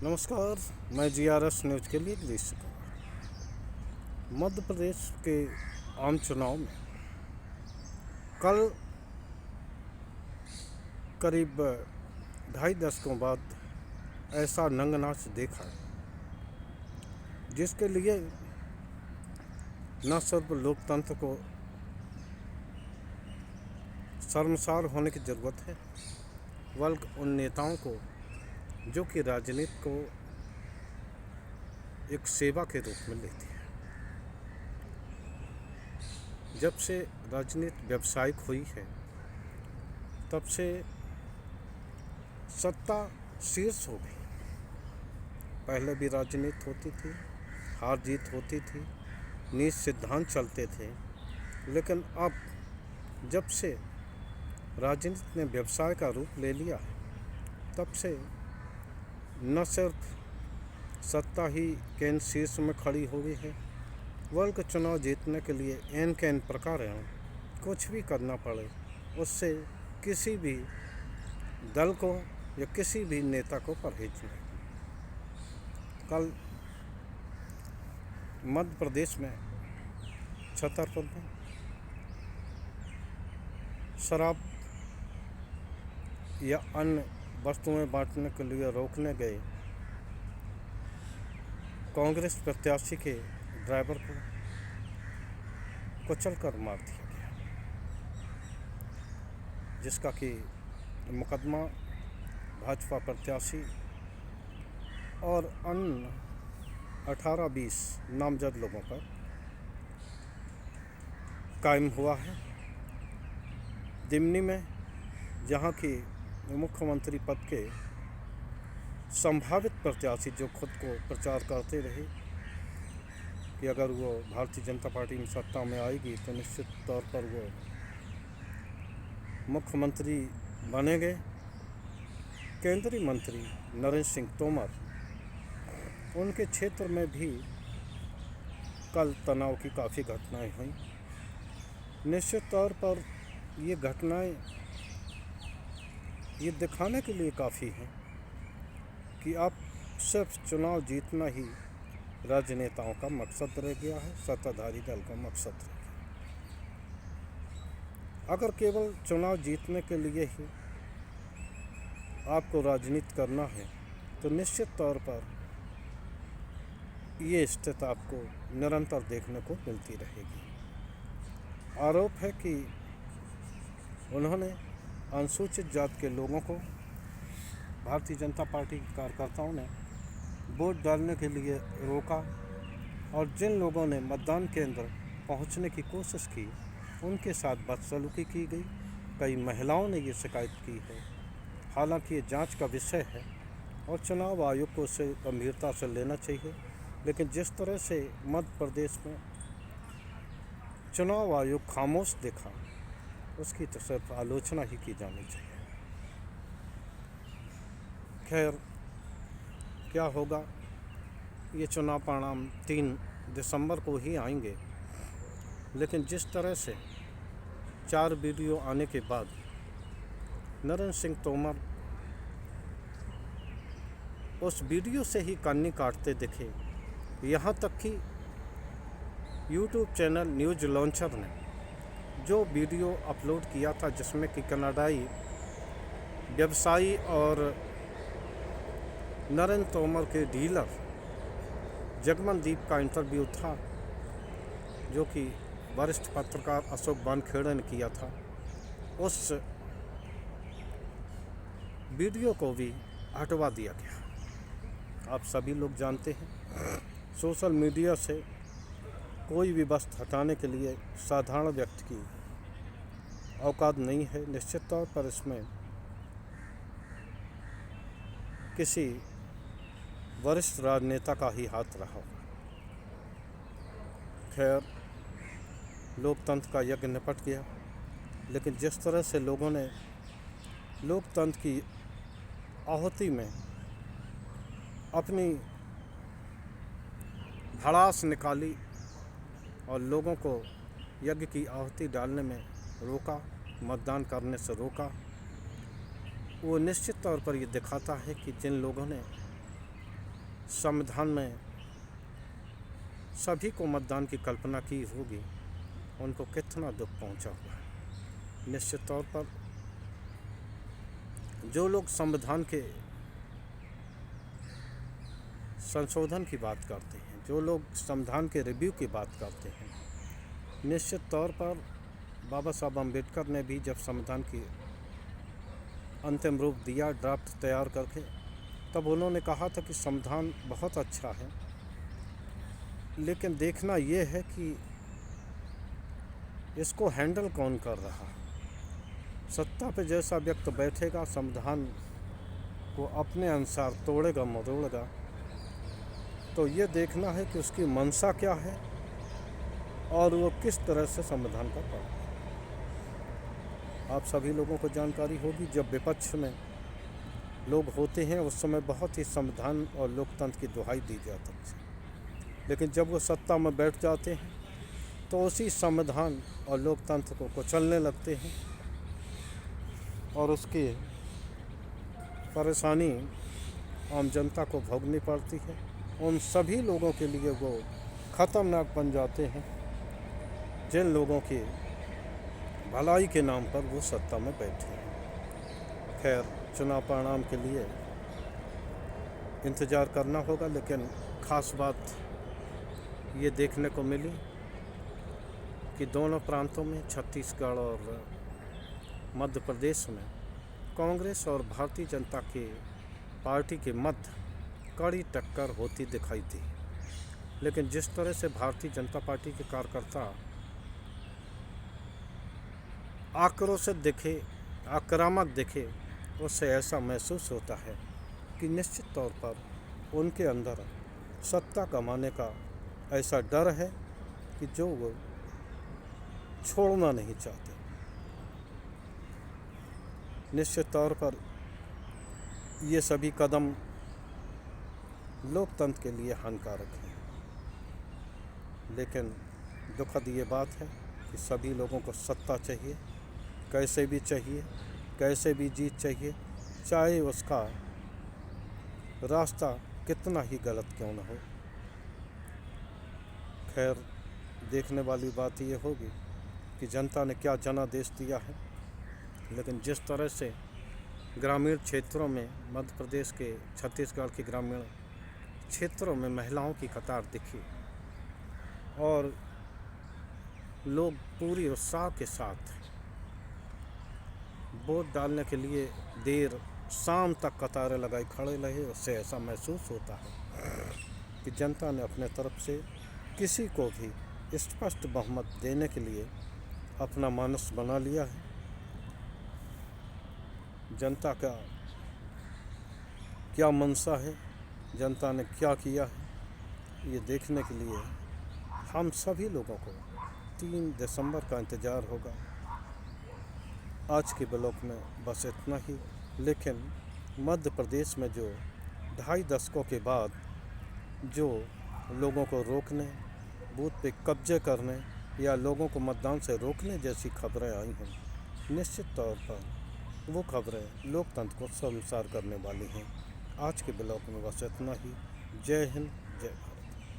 नमस्कार। मैं GRS news के लिए गिरीश शुक्ला। मध्य प्रदेश के आम चुनाव में कल करीब 2.5 दशकों बाद ऐसा नंगनाच देखा जिसके लिए न सिर्फ लोकतंत्र को शर्मसार होने की ज़रूरत है, बल्कि उन नेताओं को जो कि राजनीति को एक सेवा के रूप में लेती है। जब से राजनीति व्यावसायिक हुई है तब से सत्ता शीर्ष हो गई। पहले भी राजनीति होती थी, हार जीत होती थी, नीति सिद्धांत चलते थे, लेकिन अब जब से राजनीति ने व्यवसाय का रूप ले लिया है तब से न सिर्फ सत्ता ही केंद्र शीर्ष में खड़ी हो गई है, बल्कि चुनाव जीतने के लिए एन कैन प्रकार कुछ भी करना पड़े उससे किसी भी दल को या किसी भी नेता को परहेज नहीं। कल मध्य प्रदेश में छतरपुर में शराब या अन्य वस्तुएं बांटने के लिए रोकने गए कांग्रेस प्रत्याशी के ड्राइवर को कुचलकर मार दिया गया, जिसका कि मुकदमा भाजपा प्रत्याशी और अन्य 18-20 नामजद लोगों पर कायम हुआ है। दिमनी में जहां की मुख्यमंत्री पद के संभावित प्रत्याशी जो खुद को प्रचार करते रहे कि अगर वो भारतीय जनता पार्टी में सत्ता में आएगी तो निश्चित तौर पर वो मुख्यमंत्री बनेंगे, केंद्रीय मंत्री नरेंद्र सिंह तोमर, उनके क्षेत्र में भी कल तनाव की काफ़ी घटनाएं हुई। निश्चित तौर पर ये घटनाएं ये दिखाने के लिए काफ़ी हैं कि अब सिर्फ चुनाव जीतना ही राजनेताओं का मकसद रह गया है, सत्ताधारी दल का मकसद रह गया। अगर केवल चुनाव जीतने के लिए ही आपको राजनीति करना है तो निश्चित तौर पर ये स्थिति आपको निरंतर देखने को मिलती रहेगी। आरोप है कि उन्होंने अनुसूचित जाति के लोगों को भारतीय जनता पार्टी के कार्यकर्ताओं ने वोट डालने के लिए रोका और जिन लोगों ने मतदान केंद्र पहुंचने की कोशिश की उनके साथ बदसलूकी की गई। कई महिलाओं ने ये शिकायत की है। हालांकि ये जांच का विषय है और चुनाव आयोग को उसे गंभीरता से लेना चाहिए, लेकिन जिस तरह से मध्य प्रदेश में चुनाव आयोग खामोश दिखा उसकी तो सिर्फ आलोचना ही की जानी चाहिए। खैर, क्या होगा, ये चुनाव परिणाम 3 दिसंबर को ही आएंगे, लेकिन जिस तरह से 4 वीडियो आने के बाद नरेंद्र सिंह तोमर उस वीडियो से ही कन्नी काटते दिखे, यहाँ तक कि यूट्यूब चैनल न्यूज़ लॉन्चर ने जो वीडियो अपलोड किया था जिसमें कि कनाडाई व्यवसायी और नरेंद्र तोमर के डीलर जगमनदीप का इंटरव्यू था, जो कि वरिष्ठ पत्रकार अशोक वानखेड़े ने किया था, उस वीडियो को भी हटवा दिया गया। आप सभी लोग जानते हैं सोशल मीडिया से कोई भी वस्तु हटाने के लिए साधारण व्यक्ति की औकात नहीं है। निश्चित तौर पर इसमें किसी वरिष्ठ राजनेता का ही हाथ रहा होगा। खैर, लोकतंत्र का यज्ञ निपट गया, लेकिन जिस तरह से लोगों ने लोकतंत्र की आहुति में अपनी भड़ास निकाली और लोगों को यज्ञ की आहुति डालने में रोका, मतदान करने से रोका, वो निश्चित तौर पर ये दिखाता है कि जिन लोगों ने संविधान में सभी को मतदान की कल्पना की होगी, उनको कितना दुख पहुंचा हुआ है। निश्चित तौर पर जो लोग संविधान के संशोधन की बात करते हैं, जो लोग संविधान के रिव्यू की बात करते हैं, निश्चित तौर पर बाबा साहब अम्बेडकर ने भी जब संविधान की अंतिम रूप दिया ड्राफ्ट तैयार करके, तब उन्होंने कहा था कि संविधान बहुत अच्छा है, लेकिन देखना ये है कि इसको हैंडल कौन कर रहा है। सत्ता पे जैसा व्यक्ति बैठेगा, संविधान को अपने अनुसार तोड़ेगा मरोड़ेगा, तो ये देखना है कि उसकी मंशा क्या है और वो किस तरह से संविधान का पालन। आप सभी लोगों को जानकारी होगी, जब विपक्ष में लोग होते हैं उस समय बहुत ही संविधान और लोकतंत्र की दुहाई दी जाती है, लेकिन जब वो सत्ता में बैठ जाते हैं तो उसी संविधान और लोकतंत्र को कुचलने लगते हैं और उसकी परेशानी आम जनता को भोगनी पड़ती है। उन सभी लोगों के लिए वो खतरनाक बन जाते हैं जिन लोगों की भलाई के नाम पर वो सत्ता में बैठे हैं। खैर, चुनाव परिणाम के लिए इंतज़ार करना होगा, लेकिन ख़ास बात ये देखने को मिली कि दोनों प्रांतों में, छत्तीसगढ़ और मध्य प्रदेश में, कांग्रेस और भारतीय जनता पार्टी के मध्य कड़ी टक्कर होती दिखाई दी। लेकिन जिस तरह से भारतीय जनता पार्टी के कार्यकर्ता आक्रोशित दिखे, आक्रामक दिखे, उससे ऐसा महसूस होता है कि निश्चित तौर पर उनके अंदर सत्ता कमाने का ऐसा डर है कि जो वो छोड़ना नहीं चाहते। निश्चित तौर पर ये सभी कदम लोकतंत्र के लिए हानिकारक हैं, लेकिन दुखद ये बात है कि सभी लोगों को सत्ता चाहिए, कैसे भी चाहिए, कैसे भी जीत चाहिए, चाहे उसका रास्ता कितना ही गलत क्यों न हो। खैर, देखने वाली बात ये होगी कि जनता ने क्या जनादेश दिया है। लेकिन जिस तरह से ग्रामीण क्षेत्रों में, मध्य प्रदेश के, छत्तीसगढ़ के ग्रामीण क्षेत्रों में महिलाओं की कतार दिखी और लोग पूरी उत्साह के साथ वोट डालने के लिए देर शाम तक कतारें लगाई खड़े रहे, उससे ऐसा महसूस होता है कि जनता ने अपने तरफ से किसी को भी स्पष्ट बहुमत देने के लिए अपना मानस बना लिया है। जनता का क्या मंशा है, जनता ने क्या किया है, ये देखने के लिए हम सभी लोगों को 3 दिसंबर का इंतज़ार होगा। आज के ब्लॉग में बस इतना ही, लेकिन मध्य प्रदेश में जो 2.5 दशकों के बाद जो लोगों को रोकने, बूथ पे कब्जे करने या लोगों को मतदान से रोकने जैसी खबरें आई हैं, निश्चित तौर पर वो खबरें लोकतंत्र को शर्मसार करने वाली हैं। आज के ब्लॉग में बस इतना ही। जय हिंद, जय भारत।